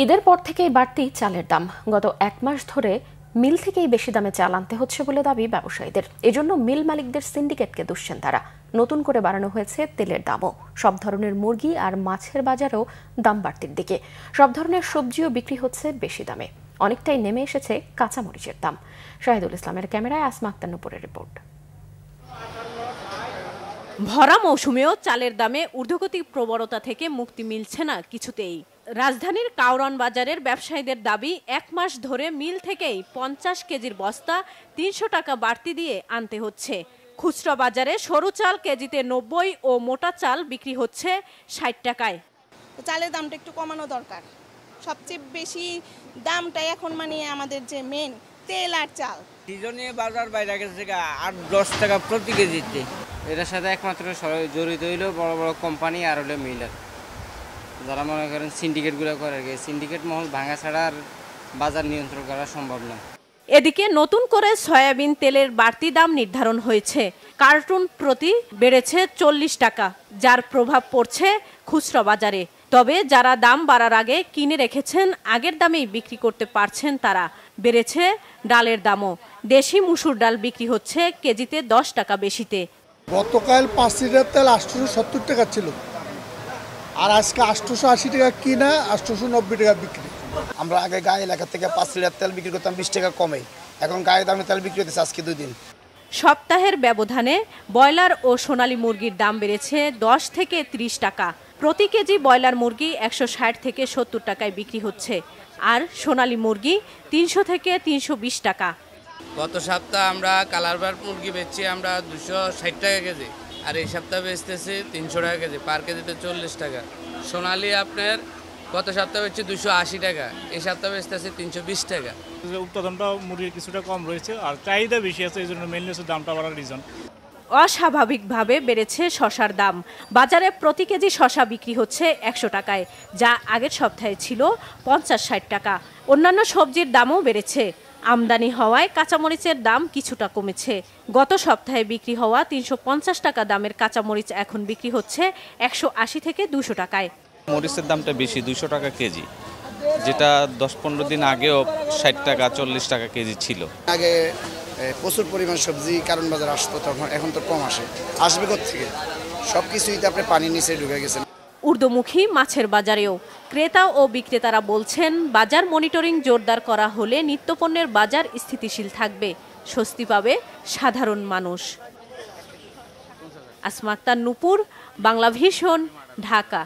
ঈদের পর থেকেই বাড়তি চালের দাম। গত এক মাস ধরে মিল থেকেই বেশি দামে চাল আনতে হচ্ছে বলে দাবি ব্যবসায়ীদের। এজন্য মিল মালিকদের সিন্ডিকেটকে দুষছেন তারা। নতুন করে বাড়ানো হয়েছে তেলের দামও। সব ধরনের মুরগি আর মাছের বাজারেও দাম বাড়তির দিকে। সব ধরনের সবজিও বিক্রি হচ্ছে বেশি দামে। অনেকটাই নেমে এসেছে কাঁচামরিচের দাম। শাহিদুল ইসলামের ক্যামেরায় আসমা আক্তার নুপুরের রিপোর্ট। ভরা মৌসুমেও চালের দামে ঊর্ধ্বগতি প্রবণতা থেকে মুক্তি মিলছে না কিছুতেই। রাজধানীর কাউরান বাজারের ব্যবসায়ীদের দাবি, এক মাস ধরে মিল থেকেই 50 কেজির বস্তা 300 টাকা বাড়তি দিয়ে আনতে হচ্ছে। খুচরা বাজারে সরু চাল কেজিতে 90 ও মোটা চাল বিক্রি হচ্ছে 60 টাকায়। চালের দামটা একটু কমানো দরকার। সবচেয়ে বেশি দামটা এখন আমাদের যে মেন তেল আর চাল। সিজনে বাজার বাইরে গেছে 8-10 টাকা প্রতি কেজিতে। এটার সাথে একমাত্র জড়িত হইল বড় বড় কোম্পানি আর হলো মিলার, যারা মনে করেন সিন্ডিকেটগুলো করে। সিন্ডিকেট মহল ভাঙা ছাড়া আর বাজার নিয়ন্ত্রণ করা সম্ভব না। এদিকে নতুন করে সয়াবিন তেলের বাড়তি দাম নির্ধারণ হয়েছে। কার্টুন প্রতি বেড়েছে 40 টাকা, যার প্রভাব পড়ছে খুচরা বাজারে। তবে যারা দাম বাড়ার আগে কিনে রেখেছেন, আগের দামেই বিক্রি করতে পারছেন তারা। বেড়েছে ডালের দামও। দেশি মুসুর ডাল বিক্রি হচ্ছে কেজিতে 10 টাকা বেশিতে। গতকাল 5 লিটার তেল 870 টাকা ছিল, আর আজকে 880 টাকা কিনা, 890 টাকা বিক্রি। আমরা আগে গায়ে এলাকা থেকে 5 লিটার তেল বিক্রি করতাম 20 টাকা কমে, এখন গায়ে দামে তেল বিক্রি হতেছে আজকে 2 দিন। সপ্তাহের ব্যবধানে ব্রয়লার ও সোনালী মুরগির দাম বেড়েছে 10 থেকে 30 টাকা। প্রতি কেজি ব্রয়লার মুরগি 160 থেকে 70 টাকায় বিক্রি হচ্ছে, আর সোনালী মুরগি 300 থেকে 320 টাকা। গত সপ্তাহে আমরা কালারবার মুরগি বেচছি আমরা 260 টাকা কেজি, আর এই সপ্তাহে বেচতেছি 300 টাকা কেজি, পার কেজিতে 40 টাকা। সোনালী আপনার গত সপ্তাহে বেচছি 280 টাকা, এই সপ্তাহে বেচতেছি 320 টাকা। উৎপাদনটা মুরগির কিছুটা কম রয়েছে, আর চাহিদা বেশি আছে, এই জন্য মেনলি হচ্ছে দামটা বাড়ার রিজন। অস্বাভাবিকভাবে বেড়েছে শসার দাম। বাজারে প্রতি কেজি শসা বিক্রি হচ্ছে 100 টাকায়, যা আগের সপ্তাহে ছিল 50-60 টাকা। অন্যান্য সবজির দামও বেড়েছে। আমদানি হওয়ায় কাঁচামরিচের দাম কিছুটা কমেছে। গত সপ্তাহে বিক্রি হওয়া 350 টাকা দামের কাঁচামরিচ এখন বিক্রি হচ্ছে 180 থেকে 200 টাকায়। মরিচের দামটা বেশি, 200 টাকা কেজি, যেটা 10-15 দিন আগেও 60 টাকা 40 টাকা কেজি ছিল। আগে প্রচুর পরিমাণ সবজি কারণ বাজার আসতো, তখন এখন তো কম আসবে কোত্থেকে? সব কিছুই তো আপনি পানির নিচে ঢুকে গেছে। ঊর্ধ্বমুখী মাছের বাজারেও ক্রেতা ও বিক্রেতারা বলছেন, বাজার মনিটরিং জোরদার করা হলে নিত্যপণ্যের বাজার স্থিতিশীল থাকবে, স্বস্তি পাবে সাধারণ মানুষ। আসমা আক্তার নুপুর, বাংলাভিশন, ঢাকা।